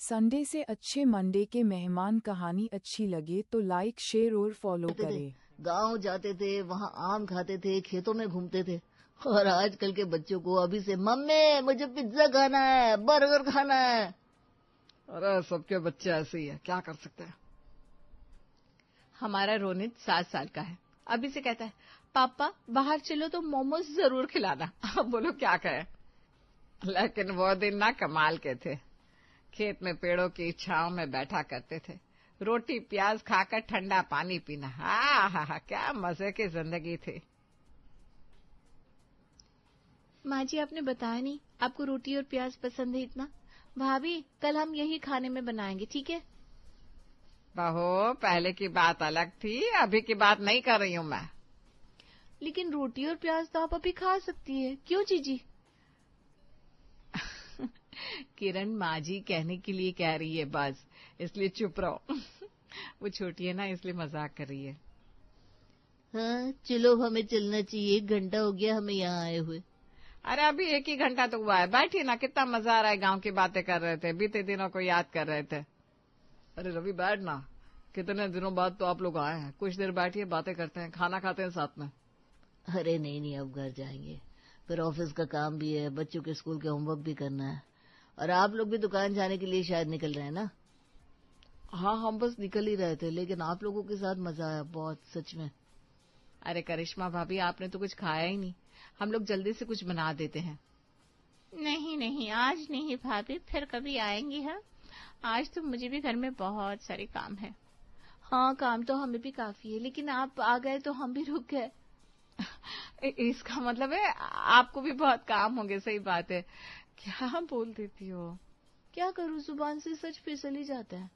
Sunday से अच्छे Monday के मेहमान कहानी अच्छी लगे तो लाइक शेयर और फॉलो करें। गांव जाते थे, वहाँ आम खाते थे, खेतों में घूमते थे। और आजकल के बच्चों को अभी से मम्मी मुझे पिज्जा खाना है, बर्गर खाना है। अरे सबके बच्चे ऐसे ही है, क्या कर सकते हैं। हमारा रोनित 7 साल का है। अभी से कहता है पापा बाहर चलो तो मोमोज जरूर खिलाना। अब बोलो क्या कहे। लेकिन वो दिन ना कमाल के थे। खेत में पेड़ों की छांव में बैठा करते थे, रोटी प्याज खाकर ठंडा पानी पीना। हा क्या मजे की जिंदगी थी। माँ जी आपने बताया नहीं आपको रोटी और प्याज पसंद है इतना। भाभी कल हम यही खाने में बनाएंगे, ठीक है। बहू पहले की बात अलग थी, अभी की बात नहीं कर रही हूँ मैं। लेकिन रोटी और प्याज तो आप अभी खा सकती है, क्यों जीजी। किरण माँ जी कहने के लिए कह रही है बस, इसलिए चुप रहो। वो छोटी है ना, इसलिए मजाक कर रही है। हाँ चलो हमें चलना चाहिए, 1 घंटा हो गया हमें यहाँ आए हुए। अरे अभी 1 ही घंटा तो हुआ है, बैठिए ना, कितना मजा आ रहा है। गांव की बातें कर रहे थे, बीते दिनों को याद कर रहे थे। अरे रवि बैठ ना, कितने दिनों बाद तो आप लोग आए हैं, कुछ देर बैठिए, बातें करते हैं, खाना खाते हैं साथ में। अरे नहीं अब घर जाएंगे, फिर ऑफिस का काम भी है, बच्चों के स्कूल के होमवर्क भी करना है। और आप लोग भी दुकान जाने के लिए शायद निकल रहे हैं ना। हाँ हम बस निकल ही रहे थे, लेकिन आप लोगों के साथ मजा आया बहुत, सच में। अरे करिश्मा भाभी आपने तो कुछ खाया ही नहीं, हम लोग जल्दी से कुछ बना देते हैं। नहीं आज नहीं भाभी, फिर कभी आएंगी हम। आज तो मुझे भी घर में बहुत सारे काम है। हाँ काम तो हमें भी काफी है, लेकिन आप आ गए तो हम भी रुक गए। इसका मतलब है आपको भी बहुत काम होंगे। सही बात है, क्या बोल देती हो। क्या करूं, जुबान से सच फिसल ही जाता है।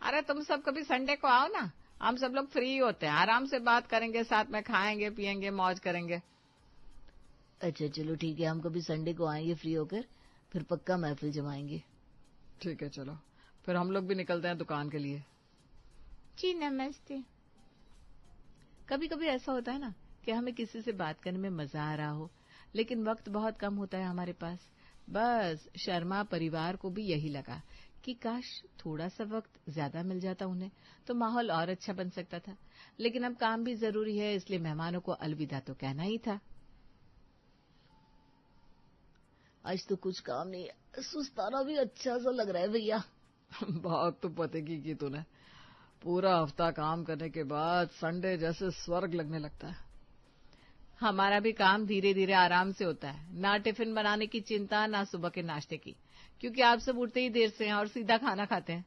अरे तुम सब कभी संडे को आओ ना, हम सब लोग फ्री होते हैं, आराम से बात करेंगे, साथ में खाएंगे पिएंगे, मौज करेंगे। अच्छा चलो ठीक है, हम कभी संडे को आएंगे फ्री होकर, फिर पक्का महफिल जमाएंगे। ठीक है चलो, फिर हम लोग भी निकलते हैं दुकान के लिए। जी नमस्ते। कभी कभी ऐसा होता है ना कि हमें किसी से बात करने में मजा आ रहा हो, लेकिन वक्त बहुत कम होता है हमारे पास। बस शर्मा परिवार को भी यही लगा कि काश थोड़ा सा वक्त ज्यादा मिल जाता उन्हें, तो माहौल और अच्छा बन सकता था। लेकिन अब काम भी जरूरी है, इसलिए मेहमानों को अलविदा तो कहना ही था। आज तो कुछ काम नहीं है, सुस्ताना भी अच्छा सा लग रहा है भैया। बात तो पते की तूने, पूरा हफ्ता काम करने के बाद संडे जैसे स्वर्ग लगने लगता है। हमारा भी काम धीरे धीरे आराम से होता है, ना टिफिन बनाने की चिंता, ना सुबह के नाश्ते की, क्योंकि आप सब उठते ही देर से हैं और सीधा खाना खाते हैं।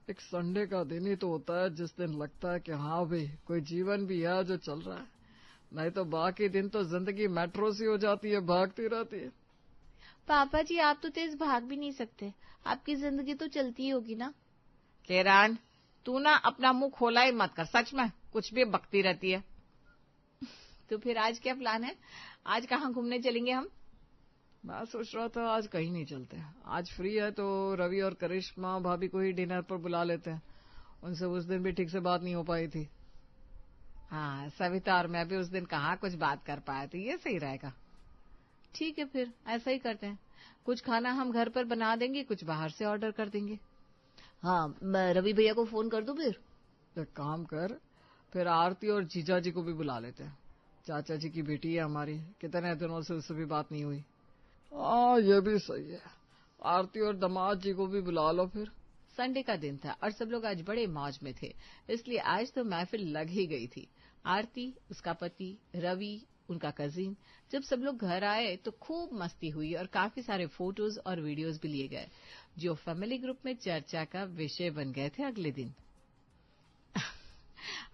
एक संडे का दिन ही तो होता है जिस दिन लगता है कि हाँ भाई कोई जीवन भी है जो चल रहा है, नहीं तो बाकी दिन तो जिंदगी मेट्रो सी हो जाती है, भागती रहती है। पापा जी आप तो तेज भाग भी नहीं सकते, आपकी जिंदगी तो चलती ही होगी ना। किरण तू ना अपना मुंह खोला ही मत कर, सच में कुछ भी बकती रहती है। तो फिर आज क्या प्लान है, आज कहाँ घूमने चलेंगे हम। मैं सोच रहा था आज कहीं नहीं चलते, आज फ्री है तो रवि और करिश्मा भाभी को ही डिनर पर बुला लेते हैं, उनसे उस दिन भी ठीक से बात नहीं हो पाई थी। हाँ सविता और मैं भी उस दिन कहाँ कुछ बात कर पाए थे, ये सही रहेगा। ठीक है फिर ऐसा ही करते हैं, कुछ खाना हम घर पर बना देंगे, कुछ बाहर से ऑर्डर कर देंगे। हाँ मैं रवि भैया को फोन कर दूं फिर। एक काम कर, फिर आरती और जीजा जी को भी बुला लेते हैं, चाचा जी की बेटी है हमारी, कितने दिनों से उससे भी बात नहीं हुई। हाँ ये भी सही है, आरती और दामाद जी को भी बुला लो फिर। संडे का दिन था और सब लोग आज बड़े मौज में थे, इसलिए आज तो महफिल लग ही गई थी। आरती, उसका पति, रवि, उनका कजिन, जब सब लोग घर आए तो खूब मस्ती हुई और काफी सारे फोटोज और वीडियोज भी लिए गए, जो फैमिली ग्रुप में चर्चा का विषय बन गए थे अगले दिन।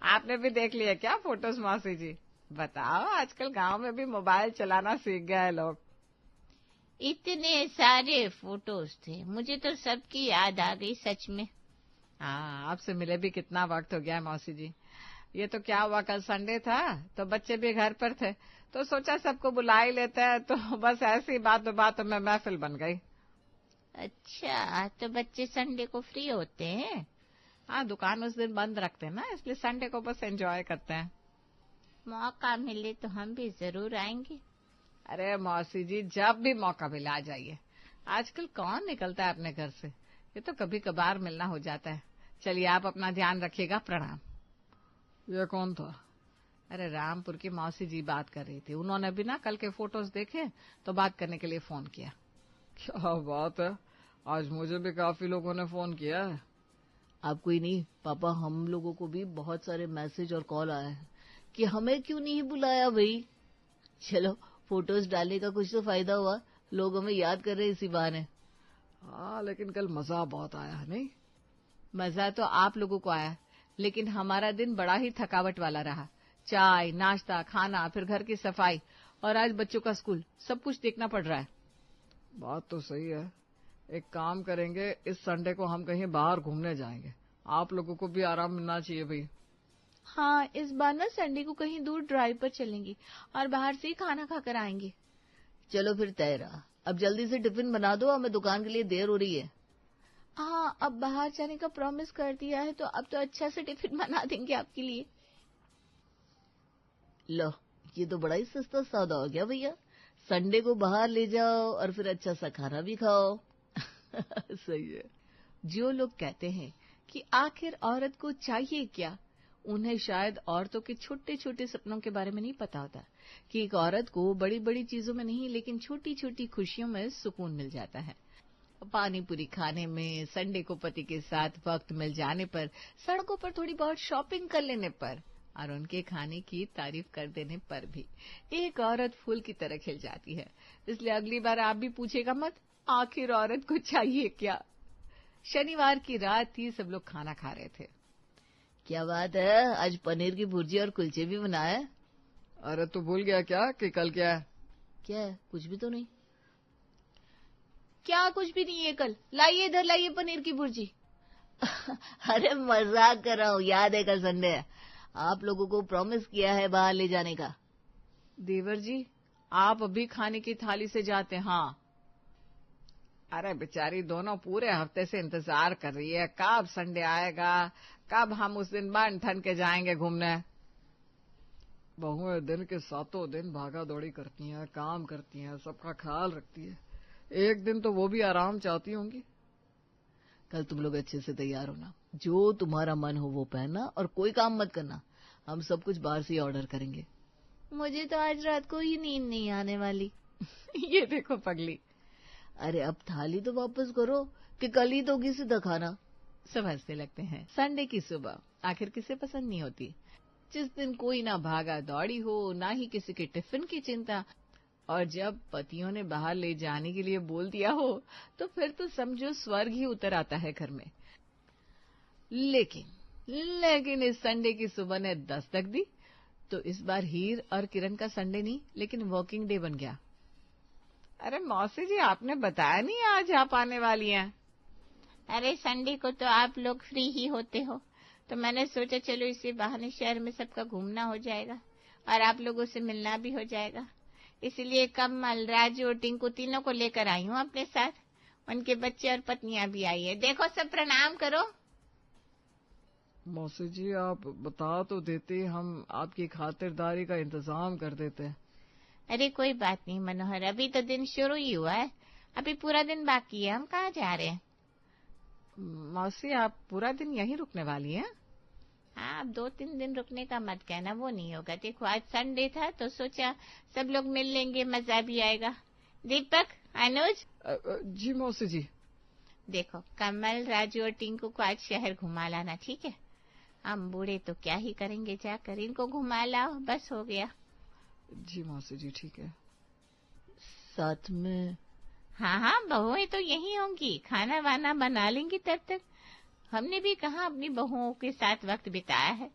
आपने भी देख लिया क्या फोटोज मौसी जी? बताओ आजकल गांव में भी मोबाइल चलाना सीख गए लोग। इतने सारे फोटोज थे, मुझे तो सबकी याद आ गई सच में। हाँ आपसे मिले भी कितना वक्त हो गया मौसी जी। ये तो क्या हुआ, कल संडे था तो बच्चे भी घर पर थे, तो सोचा सबको बुला ही लेते हैं, तो बस ऐसी बातों में महफिल बन गई। अच्छा तो बच्चे संडे को फ्री होते हैं? हाँ दुकान उस दिन बंद रखते हैं ना, इसलिए संडे को बस एंजॉय करते हैं। मौका मिले तो हम भी जरूर आएंगे। अरे मौसी जी, जब भी मौका मिला आ जाइए। आजकल कौन निकलता है अपने घर से, ये तो कभी कभार मिलना हो जाता है। चलिए, आप अपना ध्यान रखिएगा, प्रणाम। ये कौन था? अरे रामपुर की मौसी जी बात कर रही थी, उन्होंने भी ना कल के फोटोज देखे तो बात करने के लिए फोन किया। क्या बात है, आज मुझे भी काफी लोगों ने फोन किया है। आपको ही नहीं पापा, हम लोगों को भी बहुत सारे मैसेज और कॉल आए हैं कि हमें क्यों नहीं बुलाया भाई। चलो, फोटोज डालने का कुछ तो फायदा हुआ, लोग हमें याद कर रहे हैं इसी बहाने। हाँ, लेकिन कल मजा बहुत आया है नहीं? मजा तो आप लोगों को आया, लेकिन हमारा दिन बड़ा ही थकावट वाला रहा। चाय, नाश्ता, खाना, फिर घर की सफाई और आज बच्चों का स्कूल, सब कुछ देखना पड़ रहा है। बात तो सही है। एक काम करेंगे, इस संडे को हम कहीं बाहर घूमने जाएंगे। आप लोगों को भी आराम मिलना चाहिए भाई। हाँ, इस बार ना संडे को कहीं दूर ड्राइव पर चलेंगे और बाहर से ही खाना खाकर आएंगे। चलो फिर तय रहा। अब जल्दी से टिफिन बना दो, हमें दुकान के लिए देर हो रही है। हाँ, अब बाहर जाने का प्रॉमिस कर दिया है तो अब तो अच्छा से टिफिन बना देंगे आपके लिए। लो, ये तो बड़ा ही सस्ता सौदा हो गया भैया। संडे को बाहर ले जाओ और फिर अच्छा सा खाना भी खाओ। सही है। जो लोग कहते हैं कि आखिर औरत को चाहिए क्या, उन्हें शायद औरतों के छोटे छोटे सपनों के बारे में नहीं पता होता कि एक औरत को बड़ी बड़ी चीजों में नहीं, लेकिन छोटी छोटी खुशियों में सुकून मिल जाता है। पानी पूरी खाने में, संडे को पति के साथ वक्त मिल जाने पर, सड़कों पर थोड़ी बहुत शॉपिंग कर लेने पर और उनके खाने की तारीफ कर देने पर भी एक औरत फूल की तरह खिल जाती है। इसलिए अगली बार आप भी पूछेगा मत, आखिर औरत को चाहिए क्या। शनिवार की रात थी, सब लोग खाना खा रहे थे। क्या बात है, आज पनीर की भुर्जी और कुलचे भी बनाए। अरे तू भूल गया क्या कि कल क्या है? क्या है? कुछ भी तो नहीं। क्या कुछ भी नहीं है कल? लाइए इधर, लाइए पनीर की भुर्जी। अरे मजाक कर रहा हूँ, याद है कल संडे है। आप लोगों को प्रॉमिस किया है बाहर ले जाने का। देवर जी, आप अभी खाने की थाली से जाते हैं? हाँ। अरे बेचारी दोनों पूरे हफ्ते से इंतजार कर रही है, कब संडे आएगा, कब हम उस दिन बन ठन के जाएंगे घूमने। बहुएं दिन के 7 दिन भागा दौड़ी करती हैं, काम करती हैं, सबका ख्याल रखती है। एक दिन तो वो भी आराम चाहती होंगी। कल तुम लोग अच्छे से तैयार होना, जो तुम्हारा मन हो वो पहनना और कोई काम मत करना। हम सब कुछ बाहर से ही ऑर्डर करेंगे। मुझे तो आज रात को ही नींद नहीं आने वाली। ये देखो पगली। अरे अब थाली तो वापस करो कि कल ही दोगी सीधा खाना। समझते लगते हैं। संडे की सुबह आखिर किसे पसंद नहीं होती, जिस दिन कोई ना भागा दौड़ी हो, ना ही किसी के टिफिन की चिंता, और जब पतियों ने बाहर ले जाने के लिए बोल दिया हो तो फिर तो समझो स्वर्ग ही उतर आता है घर में। लेकिन इस संडे की सुबह ने दस्तक दी तो इस बार हीर और किरण का संडे नहीं, लेकिन वर्किंग डे बन गया। अरे मौसी जी, आपने बताया नहीं आज आप आने वाली हैं। अरे संडे को तो आप लोग फ्री ही होते हो, तो मैंने सोचा चलो इसी बहाने शहर में सबका घूमना हो जाएगा और आप लोगों से मिलना भी हो जाएगा। इसलिए कमल, राजू और टिंकू तीनों को लेकर आई हूँ अपने साथ। उनके बच्चे और पत्नियां भी आई है। देखो, सब प्रणाम करो। मौसी जी, आप बता तो देते, हम आपकी खातिरदारी का इंतजाम कर देते। अरे कोई बात नहीं मनोहर, अभी तो दिन शुरू ही हुआ है, अभी पूरा दिन बाकी है। हम कहाँ जा रहे हैं? मौसी, आप पूरा दिन यहीं रुकने वाली हैं? हाँ, 2-3 दिन रुकने का मत कहना, वो नहीं होगा। देखो, आज संडे था तो सोचा सब लोग मिल लेंगे, मजा भी आएगा। दीपक, अनुज। जी मौसी जी। देखो, कमल, राजू और टिंकू को आज शहर घुमा लाना, ठीक है? हम बूढ़े तो क्या ही करेंगे, जाकर इनको घुमा लाओ, बस हो गया। जी मौसी जी, ठीक है। साथ में? हाँ, बहुएं तो यही होंगी, खाना वाना बना लेंगी तब तक। हमने भी कहाँ अपनी बहुओं के साथ वक्त बिताया है।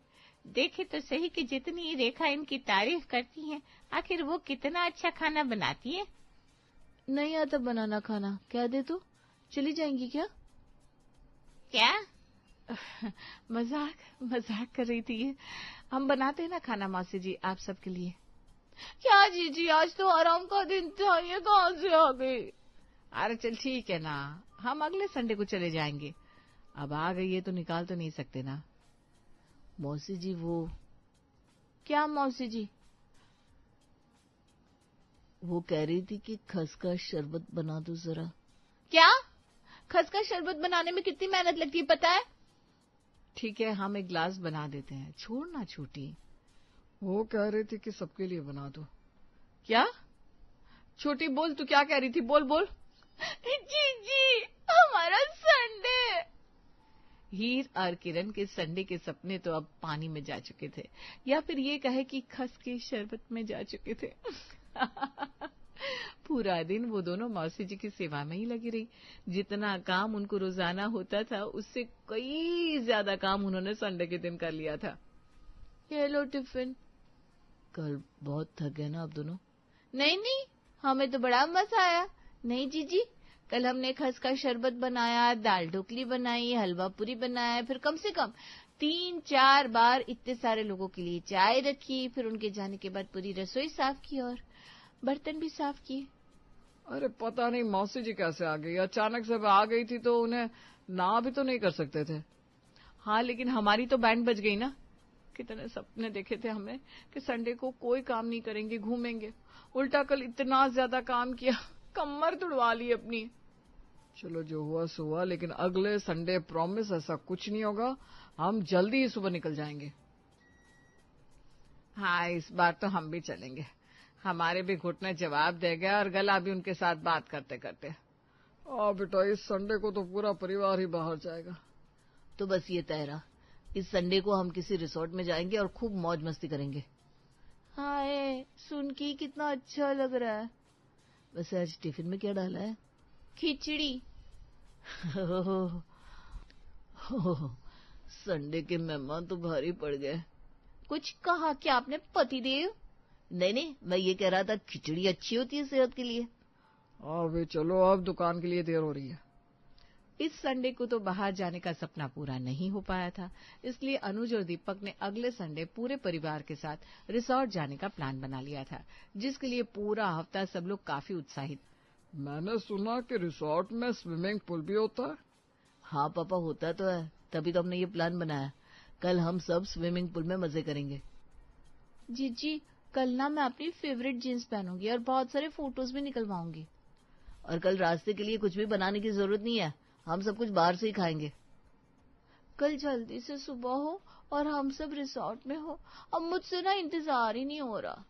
देखे तो सही कि जितनी रेखा इनकी तारीफ करती है, आखिर वो कितना अच्छा खाना बनाती है। नहीं आता बनाना खाना, क्या दे तू? चली जाएंगी क्या? क्या? मजाक कर रही थी ये। हम बनाते हैं ना खाना मौसी जी आप सबके लिए। क्या जी, आज तो आराम का दिन था, ये कहाँ से आ गई? अरे चल ठीक है ना, हम अगले संडे को चले जाएंगे। अब आ गई है तो निकाल तो नहीं सकते ना। मौसी जी वो। क्या मौसी जी? वो कह रही थी कि खसखस शरबत बना दो जरा। क्या? खसखस शरबत बनाने में कितनी मेहनत लगती है पता है? ठीक है, हम एक ग्लास बना देते हैं, छोड़ना छोटी। वो कह रही थी कि सबके लिए बना दो। क्या? छोटी बोल, तू क्या कह रही थी? बोल बोल। जी हमारा संडे। हीर और किरण के संडे के सपने तो अब पानी में जा चुके थे, या फिर ये कहे कि खस के शरबत में जा चुके थे। पूरा दिन वो दोनों मौसी जी की सेवा में ही लगी रही। जितना काम उनको रोजाना होता था उससे कई ज्यादा काम उन्होंने संडे के दिन कर लिया था। ये लो टिफिन। कल बहुत थक गए ना आप दोनों? नहीं, हमें तो बड़ा मजा आया। नहीं जीजी, कल हमने खसखस शरबत बनाया, दाल ढोकली बनाई, हलवा पूरी बनाया, फिर कम से कम 3-4 बार इतने सारे लोगों के लिए चाय रखी, फिर उनके जाने के बाद पूरी रसोई साफ की और बर्तन भी साफ किए। अरे पता नहीं मौसी जी कैसे आ गई, अचानक से आ गई थी तो उन्हें ना भी तो नहीं कर सकते थे। हाँ, लेकिन हमारी तो बैंड बज गई ना। कितने सपने देखे थे हमने कि संडे को कोई काम नहीं करेंगे, घूमेंगे। उल्टा कल इतना ज्यादा काम किया, कमर तुड़वा ली अपनी। चलो जो हुआ सो हुआ, लेकिन अगले संडे प्रॉमिस ऐसा कुछ नहीं होगा, हम जल्दी ही सुबह निकल जाएंगे। हाँ, इस बार तो हम भी चलेंगे। हमारे भी घुटने जवाब देंगे और गला भी उनके साथ बात करते करते। बेटा, इस संडे को तो पूरा परिवार ही बाहर जाएगा। तो बस ये तय रहा, इस संडे को हम किसी रिसोर्ट में जाएंगे और खूब मौज मस्ती करेंगे। हाय, सुन के कितना अच्छा लग रहा है। वैसे आज टिफिन में क्या डाला है? खिचड़ी। संडे के मेहमान तो भारी पड़ गए। कुछ कहा क्या आपने पतिदेव? नहीं, मैं ये कह रहा था खिचड़ी अच्छी होती है सेहत के लिए। वे चलो, अब दुकान के लिए देर हो रही है। इस संडे को तो बाहर जाने का सपना पूरा नहीं हो पाया था, इसलिए अनुज और दीपक ने अगले संडे पूरे परिवार के साथ रिसोर्ट जाने का प्लान बना लिया था, जिसके लिए पूरा हफ्ता सब लोग काफी उत्साहित। मैंने सुना कि रिसोर्ट में स्विमिंग पूल भी होता है। हाँ पापा, होता तो है, तभी तो हमने ये प्लान बनाया। कल हम सब स्विमिंग पूल में मजे करेंगे। जीजी, कल ना मैं अपनी फेवरेट जीन्स पहनूंगी और बहुत सारे फोटोज भी निकलवाऊंगी। और कल रास्ते के लिए कुछ भी बनाने की जरूरत नहीं है, हम सब कुछ बाहर से ही खाएंगे। कल जल्दी से सुबह हो और हम सब रिसोर्ट में हो। अब मुझसे ना इंतजार ही नहीं हो रहा।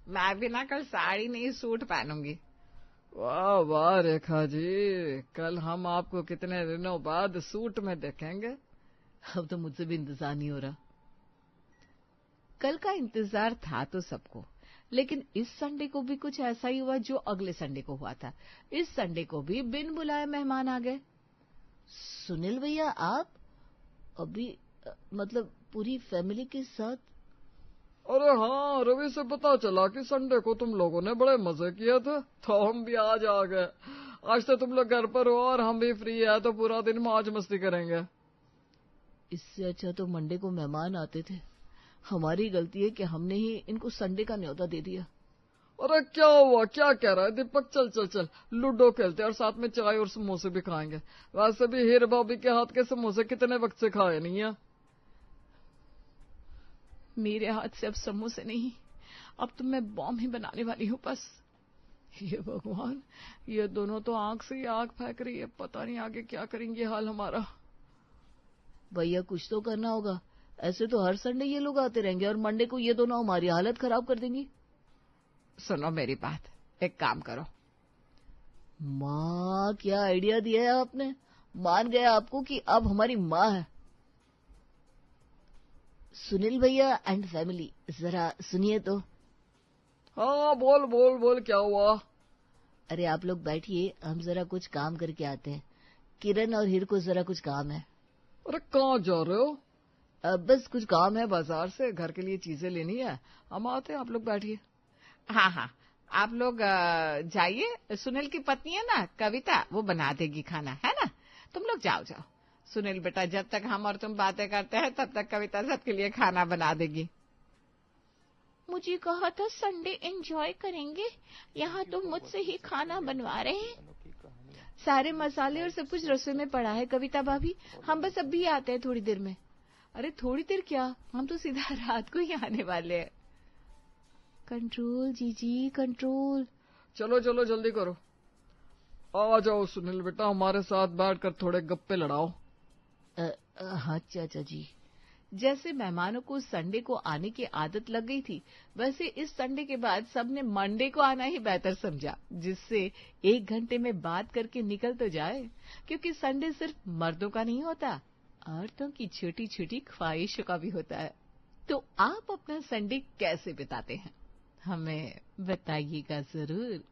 मैं भी ना कल साड़ी नहीं सूट पहनूंगी। वाह वाह रेखा जी, कल हम आपको कितने दिनों बाद सूट में देखेंगे। अब तो मुझसे भी इंतजार नहीं हो रहा। कल का इंतजार था तो सबको, लेकिन इस संडे को भी कुछ ऐसा ही हुआ जो अगले संडे को हुआ था। इस संडे को भी बिन बुलाए मेहमान आ गए। सुनील भैया, आप अभी मतलब पूरी फैमिली के साथ? अरे हाँ, रवि से पता चला कि संडे को तुम लोगों ने बड़े मजे किए थे, तो हम भी आज आ गए। आज तो तुम लोग घर पर हो और हम भी फ्री है, तो पूरा दिन मौज मस्ती करेंगे। इससे अच्छा तो मंडे को मेहमान आते थे। हमारी गलती है कि हमने ही इनको संडे का न्योता दे दिया। अरे क्या हुआ, क्या कह रहा है दीपक? चल चल चल, लूडो खेलते और साथ में चाय और समोसे भी खाएंगे। वैसे भी हीर भाभी के हाथ के समोसे कितने वक्त से खाए नहीं है। मेरे हाथ से अब समोसे नहीं, अब तो मैं बॉम्ब ही बनाने वाली हूँ बस। हे भगवान, ये दोनों तो आंख से ही आंख फेंक रही है। पता नहीं आगे क्या करेंगे हाल हमारा। भैया, कुछ तो करना होगा। ऐसे तो हर संडे ये लोग आते रहेंगे और मंडे को ये दोनों हमारी हालत खराब कर देंगी। सुनो मेरी बात, एक काम करो। माँ, क्या आइडिया दिया है आपने। मान गया आपको कि अब हमारी माँ है। सुनील भैया एंड फैमिली, जरा सुनिए तो। हाँ, बोल बोल बोल, क्या हुआ? अरे आप लोग बैठिए, हम जरा कुछ काम करके आते हैं। किरण और हीर को जरा कुछ काम है। अरे कहाँ जा रहे हो? बस कुछ काम है, बाजार से घर के लिए चीजें लेनी है, हम आते हैं, आप लोग बैठिए। हाँ, आप लोग जाइए। सुनील की पत्नी है ना कविता, वो बना देगी खाना, है ना। तुम लोग जाओ। सुनील बेटा, जब तक हम और तुम बातें करते हैं तब तक कविता सबके लिए खाना बना देगी। मुझे कहा था संडे एंजॉय करेंगे, यहाँ तो मुझसे ही खाना बनवा रहे हैं। सारे मसाले और सब कुछ रसोई में पड़ा है कविता भाभी, हम बस अभी आते हैं थोड़ी देर में। अरे थोड़ी देर क्या, हम तो सीधा रात को ही आने वाले हैं। कंट्रोल जीजी कंट्रोल। चलो चलो जल्दी करो। आ जाओ सुनील बेटा, हमारे साथ बैठकर थोड़े गप्पे लड़ाओ। हाँ चाचा जी। जैसे मेहमानों को संडे को आने की आदत लग गई थी, वैसे इस संडे के बाद सबने मंडे को आना ही बेहतर समझा, जिससे 1 घंटे में बात करके निकल तो जाए, क्योंकि संडे सिर्फ मर्दों का नहीं होता, औरतों की छोटी छोटी ख्वाहिशों का भी होता है। तो आप अपना संडे कैसे बिताते हैं, हमें बताइएगा जरूर।